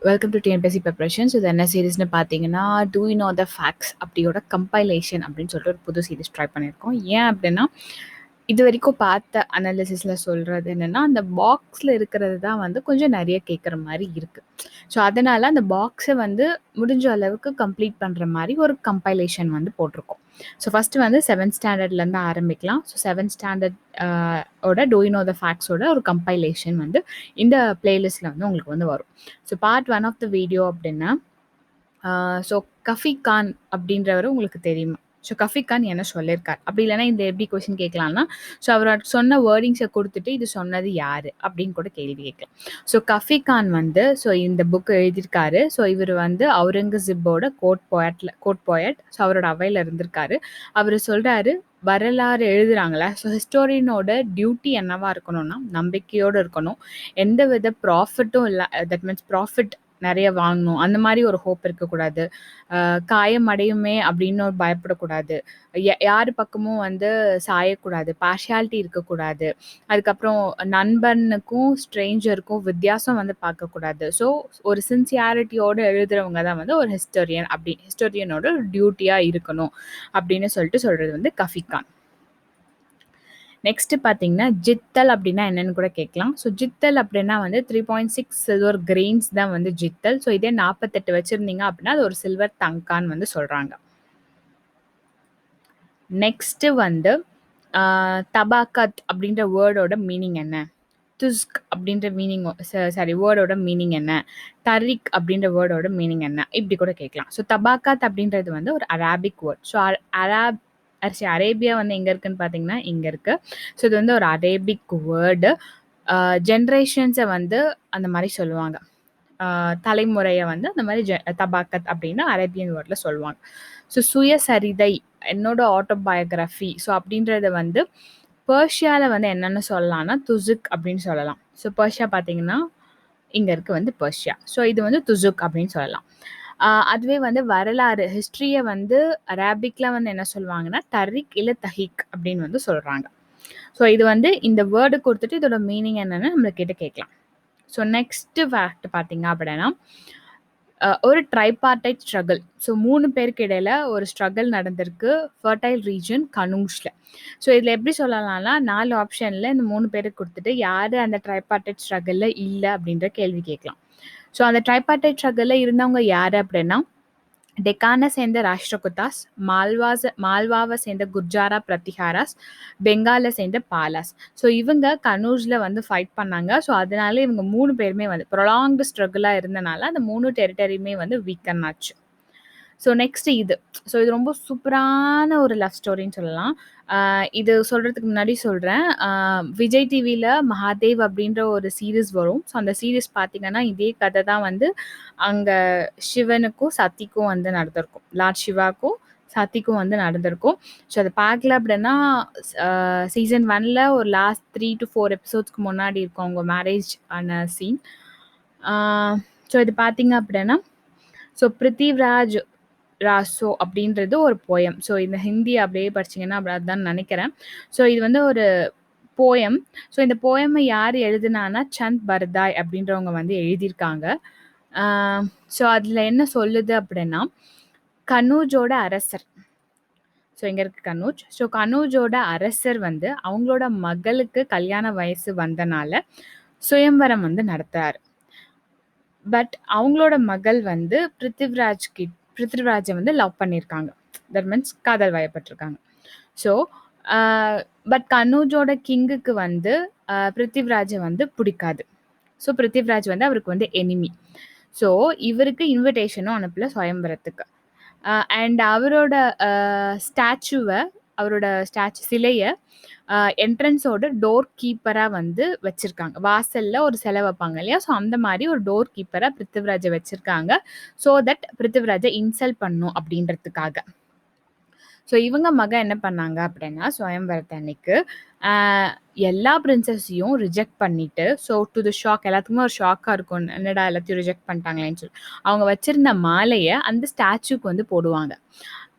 Welcome to TNPSC preparation. So இது என்ன சீரிஸ்னு பார்த்தீங்கன்னா, do you know the facts அப்படியோட கம்பைலேஷன் அப்படின்னு சொல்லிட்டு ஒரு புது சீரிஸ் ட்ரை பண்ணியிருக்கோம். ஏன் அப்படின்னா, இது வரைக்கும் பார்த்த அனாலிசிஸில் சொல்கிறது என்னென்னா, அந்த பாக்ஸில் இருக்கிறது தான் வந்து கொஞ்சம் நிறைய கேட்குற மாதிரி இருக்குது. ஸோ அதனால் அந்த பாக்ஸை வந்து முடிஞ்ச அளவுக்கு கம்ப்ளீட் பண்ணுற மாதிரி ஒரு கம்பைலேஷன் வந்து போட்டிருக்கோம். ஸோ ஃபஸ்ட்டு வந்து 7th ஸ்டாண்டர்ட்லேருந்து ஆரம்பிக்கலாம். ஸோ 7th ஸ்டாண்டர்ட் ஓட டூ யூ நோ த ஃபேக்ட்ஸோட ஒரு கம்பைலேஷன் வந்து இந்த பிளேலிஸ்ட்டில் வந்து உங்களுக்கு வந்து வரும். So part 1 of the video அப்படின்னா, ஸோ கஃபி கான் அப்படின்றவர் உங்களுக்கு தெரியுமா? ஸோ கஃபி கான் என்ன சொல்லியிருக்கார்? அப்படி இல்லைன்னா இந்த எப்படி கொஸ்டின் கேட்கலாம்னா, ஸோ அவர் சொன்ன வேர்டிங்ஸை கொடுத்துட்டு இது சொன்னது யார் அப்படின்னு கூட கேள்வி கேட்கலாம். ஸோ கஃபி கான் வந்து ஸோ இந்த புக் எழுதியிருக்காரு. ஸோ இவர் வந்து அவுரங்கசீப்போட கோட் போயட். ஸோ அவரோட அவையில் இருந்திருக்காரு. அவர் சொல்கிறாரு, வரலாறு எழுதுகிறாங்களே, ஸோ ஹிஸ்டோரியனோட டியூட்டி என்னவா இருக்கணும்னா நம்பிக்கையோடு இருக்கணும். எந்த வித ப்ராஃபிட்டும் இல்லை, தட் மீன்ஸ் ப்ராஃபிட் நிறைய வாங்கணும் அந்த மாதிரி ஒரு ஹோப் இருக்கக்கூடாது. காயம் அடையுமே அப்படின்னு பயப்படக்கூடாது. யார் பக்கமும் வந்து சாயக்கூடாது, பார்ஷியாலிட்டி இருக்கக்கூடாது. அதுக்கப்புறம் நண்பனுக்கும் ஸ்ட்ரேஞ்சருக்கும் வித்தியாசம் வந்து பார்க்கக்கூடாது. ஸோ ஒரு சின்சியாரிட்டியோடு எழுதுறவங்க தான் வந்து ஒரு ஹிஸ்டோரியனோட ஒரு டியூட்டியாக இருக்கணும் அப்படின்னு சொல்கிறது வந்து கஃபி கான். நெக்ஸ்ட்டு பார்த்தீங்கன்னா, ஜித்தல் அப்படின்னா என்னென்னு கூட கேட்கலாம். ஸோ ஜித்தல் அப்படின்னா வந்து 3.6 சில்வர் கிரெயின்ஸ் தான் வந்து ஜித்தல். ஸோ இதே 48 வச்சுருந்தீங்க அப்படின்னா அது ஒரு சில்வர் தங்கான்னு வந்து சொல்கிறாங்க. நெக்ஸ்ட்டு வந்து தபாக்கத் அப்படின்ற வேர்டோட மீனிங் என்ன? துஸ்க் அப்படின்ற வேர்டோட மீனிங் என்ன? தரிக் அப்படின்ற வேர்டோட மீனிங் என்ன? இப்படி கூட கேட்கலாம். ஸோ தபாக்கத் அப்படின்றது வந்து ஒரு அராபிக் வேர்ட். ஸோ அரேபியா வந்து எங்கே இருக்குன்னு பார்த்தீங்கன்னா இங்கே இருக்குது. ஸோ இது வந்து ஒரு அரேபிக் வேர்டு. ஜென்ரேஷன்ஸை வந்து அந்த மாதிரி சொல்லுவாங்க. தலைமுறையை வந்து அந்த மாதிரி தபாக்கத் அப்படின்னு அரேபியன் வேர்டில் சொல்லுவாங்க. ஸோ சுயசரிதை, என்னோட ஆட்டோபயோகிராஃபி, ஸோ அப்படின்றத வந்து பர்ஷியாவில் வந்து என்னென்னு சொல்லலாம்னா துசுக் அப்படின்னு சொல்லலாம். ஸோ பர்ஷியா பார்த்தீங்கன்னா இங்கே இருக்குது வந்து பர்ஷியா. ஸோ இது வந்து துசுக் அப்படின்னு சொல்லலாம். அதுவே வந்து வரலாறு ஹிஸ்ட்ரியை வந்து அரேபிக்கில் வந்து என்ன சொல்லுவாங்கன்னா தரிக் இல்லை தஹிக் அப்படின்னு வந்து சொல்கிறாங்க. ஸோ இது வந்து இந்த வேர்டு கொடுத்துட்டு இதோட மீனிங் என்னென்னு நம்மளுக்கிட்ட கேட்கலாம். ஸோ நெக்ஸ்ட்டு ஃபேக்ட் பார்த்தீங்க அப்படின்னா, ஒரு ட்ரைபார்டைட் ஸ்ட்ரகிள். ஸோ 3 பேருக்கு இடையில ஒரு ஸ்ட்ரகிள் நடந்திருக்கு ஃபர்டைல் ரீஜன் கனூஷில். ஸோ இதில் எப்படி சொல்லலாம்னா 4 ஆப்ஷனில் இந்த 3 பேருக்கு கொடுத்துட்டு யார் அந்த ட்ரைபார்டைட் ஸ்ட்ரகிளில் இல்லை அப்படின்ற கேள்வி கேட்கலாம். ஸோ அந்த ட்ரைபார்டைட் ஸ்ட்ரகிளில் இருந்தவங்க யார் அப்படின்னா, டெக்கானை சேர்ந்த ராஷ்டிரகுதாஸ், மால்வாவை சேர்ந்த குர்ஜாரா பிரதிஹாராஸ், பெங்காலை சேர்ந்த பாலாஸ். ஸோ இவங்க கனூஜில் வந்து ஃபைட் பண்ணாங்க. ஸோ அதனால இவங்க 3 பேருமே வந்து ப்ரொலாங்டு ஸ்ட்ரகிளாக இருந்தனால அந்த 3 டெரிட்டரியுமே வந்து வீக்கன் ஆச்சு. ஸோ நெக்ஸ்ட்டு இது ரொம்ப சூப்பரான ஒரு லவ் ஸ்டோரின்னு சொல்லலாம். இது சொல்கிறதுக்கு முன்னாடி சொல்கிறேன், விஜய் டிவியில் மகாதேவ் அப்படின்ற ஒரு சீரீஸ் வரும். ஸோ அந்த சீரீஸ் பார்த்தீங்கன்னா இதே கதை தான் வந்து அங்கே சிவனுக்கும் சத்திக்கும் வந்து நடந்திருக்கும். லார்ட் சிவாக்கும் சத்திக்கும் வந்து நடந்திருக்கும். ஸோ அதை பார்க்கல அப்படின்னா சீசன் 1ல் ஒரு லாஸ்ட் 3 to 4 எபிசோட்ஸ்க்கு முன்னாடி இருக்கும் அவங்க மேரேஜ் ஆன சீன். ஸோ இது பார்த்தீங்க அப்படின்னா, ஸோ பிருத்திவிராஜ் ராசோ அப்படின்றது ஒரு போயம். ஸோ இந்த ஹிந்தி அப்படியே படிச்சிங்கன்னா அப்படி அதுதான் நினைக்கிறேன். ஸோ இது வந்து ஒரு போயம். ஸோ இந்த போயமை யார் எழுதுனான்னா சந்த் பரதாய் அப்படின்றவங்க வந்து எழுதியிருக்காங்க. ஸோ அதில் என்ன சொல்லுது அப்படின்னா, கனூஜோட அரசர், ஸோ எங்கே இருக்குது கனூஜ். ஸோ கனூஜோட அரசர் வந்து அவங்களோட மகளுக்கு கல்யாண வயசு வந்தனால சுயம்வரம் வந்து நடத்துறாரு. பட் அவங்களோட மகள் வந்து பிருத்திவிராஜை வந்து லவ் பண்ணியிருக்காங்க. தட் மீன்ஸ் காதல் வயப்பட்டிருக்காங்க. ஸோ பட் கனூஜோட கிங்குக்கு வந்து பிருத்திவிராஜை வந்து பிடிக்காது. ஸோ பிருத்திவிராஜ் வந்து அவருக்கு வந்து எனிமி. ஸோ இவருக்கு இன்விடேஷனும் அனுப்பல சுயம்பரத்துக்கு. அண்ட் அவரோட சிலையை என்ட்ரன்ஸோட டோர் கீப்பராக வந்து வச்சுருக்காங்க. வாசலில் ஒரு சிலை வைப்பாங்க இல்லையா, ஸோ அந்த மாதிரி ஒரு டோர் கீப்பராக பிருத்திவிராஜை வச்சுருக்காங்க. ஸோ தட் பிருத்திவிராஜை இன்சல்ட் பண்ணும் அப்படின்றதுக்காக. ஸோ இவங்க மகன் என்ன பண்ணாங்க அப்படின்னா, சுயம்பரத்து அன்னைக்கு எல்லா பிரின்சஸையும் ரிஜெக்ட் பண்ணிவிட்டு, ஸோ டு த ஷாக், எல்லாத்துக்குமே ஒரு ஷாக்காக இருக்கும், என்னடா எல்லாத்தையும் ரிஜெக்ட் பண்ணிட்டாங்களேன்னு சொல்லி அவங்க வச்சுருந்த மாலையை அந்த ஸ்டாச்சுக்கு வந்து போடுவாங்க.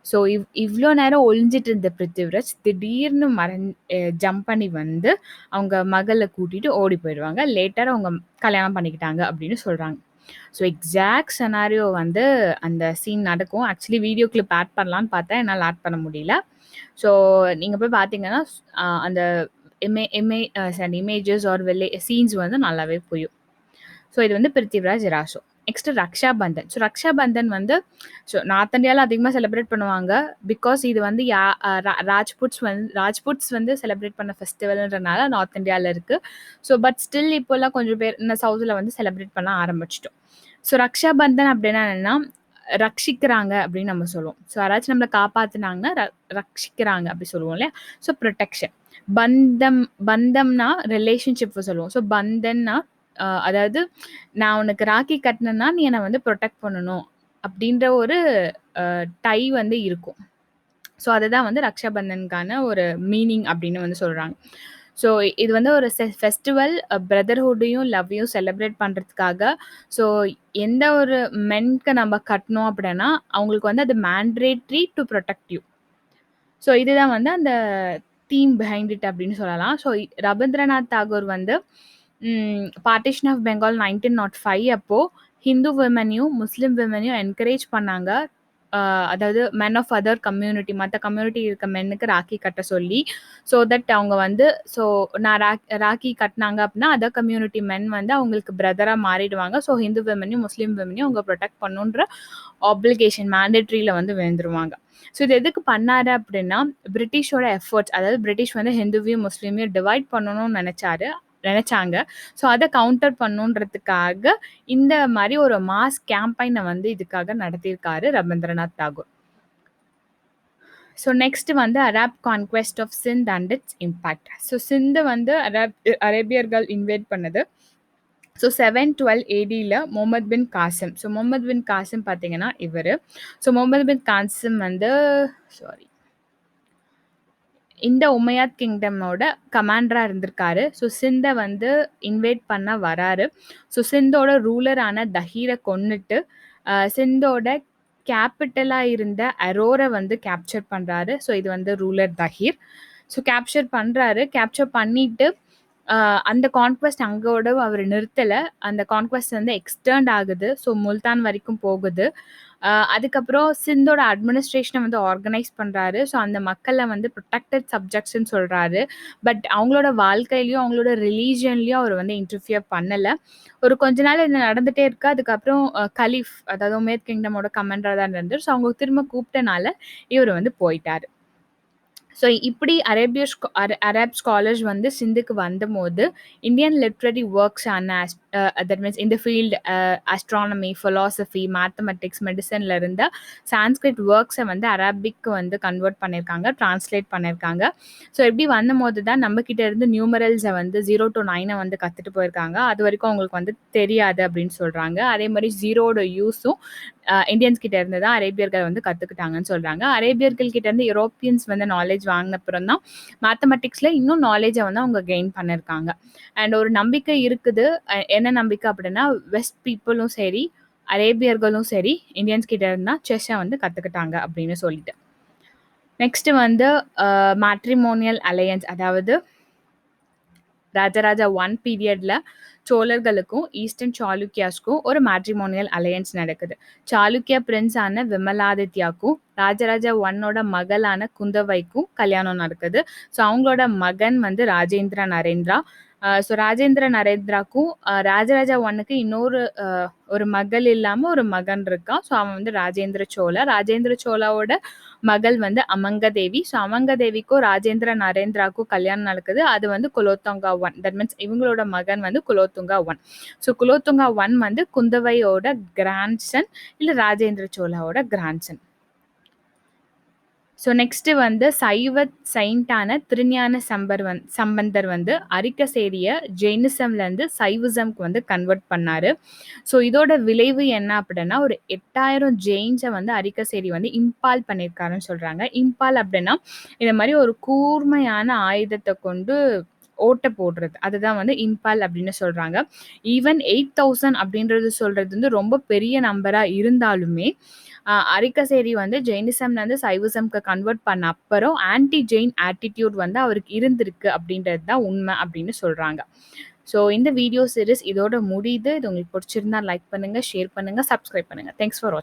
ஸோ இவ்வளோ நேரம் ஒளிஞ்சிட்டு இருந்த பிருத்திவிராஜ் திடீர்னு ஜம்ப் பண்ணி அவங்க மகளை கூட்டிகிட்டு ஓடி போயிடுவாங்க. லேட்டர் அவங்க கல்யாணம் பண்ணிக்கிட்டாங்க அப்படின்னு சொல்கிறாங்க. ஸோ எக்ஸாக்ட் செனாரியோ வந்து அந்த சீன் நடக்கும். ஆக்சுவலி வீடியோ கிளிப் ஆட் பண்ணலான்னு பார்த்தேன், என்னால் ஆட் பண்ண முடியல. ஸோ நீங்கள் போய் பார்த்தீங்கன்னா அந்த இமேஜஸ் ஆர் சீன்ஸ் வந்து நல்லாவே புரியும். ஸோ இது வந்து பிருத்திவிராஜ் ராசோ. நெக்ஸ்ட் ரக்ஷா பந்தன். ஸோ ரக்ஷா பந்தன் வந்து நார்த் இந்தியாவில் அதிகமாக செலிப்ரேட் பண்ணுவாங்க. பிகாஸ் இது வந்து ராஜ்புட்ஸ் வந்து செலிப்ரேட் பண்ண ஃபெஸ்டிவல்ன்றனால நார்த் இந்தியாவில் இருக்குது. ஸோ பட் ஸ்டில் இப்போல்லாம் கொஞ்சம் பேர் இந்த சவுத்தில் வந்து செலிப்ரேட் பண்ண ஆரம்பிச்சிட்டோம். ஸோ ரக்ஷா பந்தன் அப்படின்னா என்னென்னா ரட்சிக்கிறாங்க அப்படின்னு நம்ம சொல்லுவோம். ஸோ யாராச்சும் நம்மளை காப்பாற்றினாங்கன்னா ரட்சிக்கிறாங்க அப்படி சொல்லுவோம் இல்லையா. So protection. பந்தம்னா ரிலேஷன்ஷிப் சொல்லுவோம். ஸோ பந்தன்னா அதாவது நான் உனக்கு ராக்கி கட்டினேன்னா நீ என்னை வந்து ப்ரொடெக்ட் பண்ணணும் அப்படின்ற ஒரு டை வந்து இருக்கும். ஸோ அதுதான் வந்து ரக்ஷாபந்தனுக்கான ஒரு மீனிங் அப்படின்னு வந்து சொல்கிறாங்க. ஸோ இது வந்து ஒரு ஃபெஸ்டிவல் பிரதர்ஹுட்டையும் லவ்வையும் செலிப்ரேட் பண்ணுறதுக்காக. ஸோ எந்த ஒரு மென்க்கு நம்ம கட்டணும் அப்படின்னா அவங்களுக்கு வந்து அது mandatory to protect you. So இதுதான் வந்து அந்த தீம் பிஹைண்ட் இட் அப்படின்னு சொல்லலாம். ஸோ ரவீந்திரநாத் தாகூர் வந்து பார்ட்டிஷன் ஆஃப் பெங்கால் 1905 அப்போது ஹிந்து விமனையும் முஸ்லீம் விமனையும் என்கரேஜ் பண்ணாங்க. அதாவது மென் ஆஃப் அதர் கம்யூனிட்டி, மற்ற கம்யூனிட்டி இருக்க மென்னுக்கு ராக்கி கட்ட சொல்லி. ஸோ தட் அவங்க வந்து நான் ராக்கி கட்டினாங்க அப்படின்னா அதர் கம்யூனிட்டி மென் வந்து அவங்களுக்கு பிரதராக மாறிடுவாங்க. ஸோ ஹிந்து விமனையும் முஸ்லீம் விமனையும் அவங்க ப்ரொடெக்ட் பண்ணுன்ற ஆப்ளிகேஷன் மேண்டேட்ரியில் வந்து விழுந்துருவாங்க. ஸோ இது எதுக்கு பண்ணாரு அப்படின்னா பிரிட்டிஷோட எஃபர்ட்ஸ், அதாவது பிரிட்டிஷ் வந்து ஹிந்துவையும் முஸ்லீமையும் டிவைட் பண்ணணும்னு நினைச்சாங்க. ஸோ அதை கவுண்டர் பண்ணுன்றதுக்காக இந்த மாதிரி ஒரு மாஸ் கேம்பெயினை வந்து இதுக்காக நடத்தியிருக்காரு ரவீந்திரநாத் தாகூர். ஸோ நெக்ஸ்ட் வந்து Arab conquest of Sindh and its impact. So சிந்தை வந்து அரேபியர்கள் இன்வைட் பண்ணது. ஸோ 712 ADயில் முகமது பின் காசிம். ஸோ முகமது பின் காசிம் பார்த்தீங்கன்னா இவர். ஸோ முகமது பின் காசிம் வந்து இந்த உமையாத் கிங்டமோட கமாண்டராக இருந்திருக்காரு. ஸோ சிந்தை வந்து இன்வைட் பண்ண வராரு. ஸோ சிந்தோட ரூலரான தஹீரை கொன்னுட்டு சிந்தோட கேபிட்டலாக இருந்த அரோரை வந்து கேப்சர் பண்ணுறாரு. ஸோ இது வந்து ரூலர் தஹீர். ஸோ கேப்சர் பண்ணிட்டு அந்த கான்குவெஸ்ட் அங்கோட அவர் நிறுத்தலை. அந்த கான்குவெஸ்ட் வந்து எக்ஸ்டெண்ட் ஆகுது. ஸோ முல்தான் வரைக்கும் போகுது. அதுக்கப்புறம் சிந்தோட அட்மினிஸ்ட்ரேஷனை வந்து ஆர்கனைஸ் பண்ணுறாரு. ஸோ அந்த மக்களை வந்து ப்ரொடெக்டட் சப்ஜெக்ட்ஸ்ன்னு சொல்கிறாரு. பட் அவங்களோட வாழ்க்கையிலையும் அவங்களோட ரிலீஜன்லையும் அவர் வந்து இன்டர்ஃபியர் பண்ணலை. ஒரு கொஞ்ச நாள் இது நடந்துகிட்டே இருக்கு. அதுக்கப்புறம் கலீஃப், அதாவது உமேத் கிங்டமோட கமாண்டராக தான் இருந்தார். ஸோ அவங்க திரும்ப கூப்பிட்டனால இவர் வந்து போயிட்டார். ஸோ இப்படி அரப் ஸ்காலர்ஸ் வந்து சிந்துக்கு வந்தபோது இந்தியன் லிட்ரரி ஒர்க்ஸ் ஆன தட் மீன்ஸ் இந்த ஃபீல்டு ஆஸ்ட்ரானமி, ஃபிலாசபி, மேத்தமெட்டிக்ஸ், மெடிசனில் இருந்த சான்ஸ்கிரிட் ஒர்க்ஸை வந்து அரபிக்கு வந்து கன்வெர்ட் பண்ணியிருக்காங்க, டிரான்ஸ்லேட் பண்ணியிருக்காங்க. ஸோ இப்படி வந்தபோது தான் நம்மக்கிட்ட இருந்து நியூமரல்ஸை வந்து 0 to 9 வந்து கற்றுட்டு போயிருக்காங்க. அது வரைக்கும் அவங்களுக்கு வந்து தெரியாது அப்படின்னு சொல்கிறாங்க. அதே மாதிரி ஜீரோட யூஸும் இந்தியன்ஸ் கிட்ட இருந்து தான் அரேபியர்கள் வந்து கற்றுக்கிட்டாங்கன்னு சொல்கிறாங்க. அரேபியர்கள் கிட்ட இருந்து யூரோப்பியன்ஸ் வந்து நாலேஜ் வாங்கினப்புறம் தான் மேத்தமெட்டிக்ஸில் இன்னும் நாலேஜை வந்து அவங்க கெயின் பண்ணியிருக்காங்க. அண்ட் ஒரு நம்பிக்கை இருக்குது. என்ன நம்பிக்கை அப்படின்னா வெஸ்ட் பீப்புளும் சரி அரேபியர்களும் சரி இந்தியன்ஸ் கிட்ட இருந்தால் செஸ்ஸை வந்து கற்றுக்கிட்டாங்க அப்படின்னு சொல்லிட்டு. நெக்ஸ்ட் வந்து மேட்ரிமோனியல் அலையன்ஸ், அதாவது ராஜராஜா 1 பீரியடில் சோழர்களுக்கும் ஈஸ்டர்ன் சாளுக்கியாஸ்க்கும் ஒரு மேட்ரிமோனியல் அலையன்ஸ் நடக்குது. சாளுக்கியா பிரின்ஸ் ஆன விமலாதித்யாக்கும் ராஜராஜா 1ஓட மகளான குந்தவைக்கும் கல்யாணம் நடக்குது. ஸோ அவங்களோட மகன் வந்து ராஜேந்திர நரேந்திரா. ஸோ ராஜேந்திர நரேந்திராக்கும் ராஜராஜா 1க்கு இன்னொரு ஒரு மகள் இல்லாமல் ஒரு மகன் இருக்கான். ஸோ அவன் வந்து ராஜேந்திர சோழா. ராஜேந்திர சோழாவோட மகள் வந்து அமங்கதேவி. ஸோ அமங்கதேவிக்கும் ராஜேந்திர நரேந்திராவுக்கும் கல்யாணம் நடக்குது. அது வந்து குலோத்துங்கா 1. தட் மீன்ஸ் இவங்களோட மகன் வந்து குலோத்துங்கா 1. ஸோ குலோத்துங்கா 1 வந்து குந்தவையோட கிராண்ட்சன், இல்லை ராஜேந்திர சோழாவோட கிராண்ட்சன். ஸோ நெக்ஸ்ட்டு வந்து சைவ சைண்டான திருஞான சம்பந்தர் வந்து அரிக்கசேரியை ஜெயினிசம்லேருந்து சைவிசம்க்கு வந்து கன்வெர்ட் பண்ணார். ஸோ இதோட விளைவு என்ன அப்படின்னா ஒரு 8000 ஜெயின்ஸை வந்து அரிக்கசேரி வந்து இம்பால் பண்ணியிருக்காருன்னு சொல்கிறாங்க. இம்பால் அப்படின்னா இந்த மாதிரி ஒரு கூர்மையான ஆயுதத்தை கொண்டு ஓட்ட போடுறது, அதுதான் வந்து இம்பால் அப்படின்னு சொல்கிறாங்க. ஈவன் 8000 அப்படின்றது சொல்கிறது வந்து ரொம்ப பெரிய நம்பராக இருந்தாலுமே அரிக்கசேரி வந்து ஜெயினிசம்லேருந்து சைவிசம்க்கு கன்வெர்ட் பண்ண அப்புறம் ஆன்டி ஜெயின் ஆட்டிடியூட் வந்து அவருக்கு இருந்திருக்கு அப்படின்றது தான் உண்மை அப்படின்னு சொல்கிறாங்க. ஸோ இந்த வீடியோ சீரிஸ் இதோட முடியுது. இது உங்களுக்கு பிடிச்சிருந்தா லைக் பண்ணுங்க, ஷேர் பண்ணுங்க, சப்ஸ்கிரைப் பண்ணுங்க. தேங்க்ஸ் ஃபார் வாட்சிங்.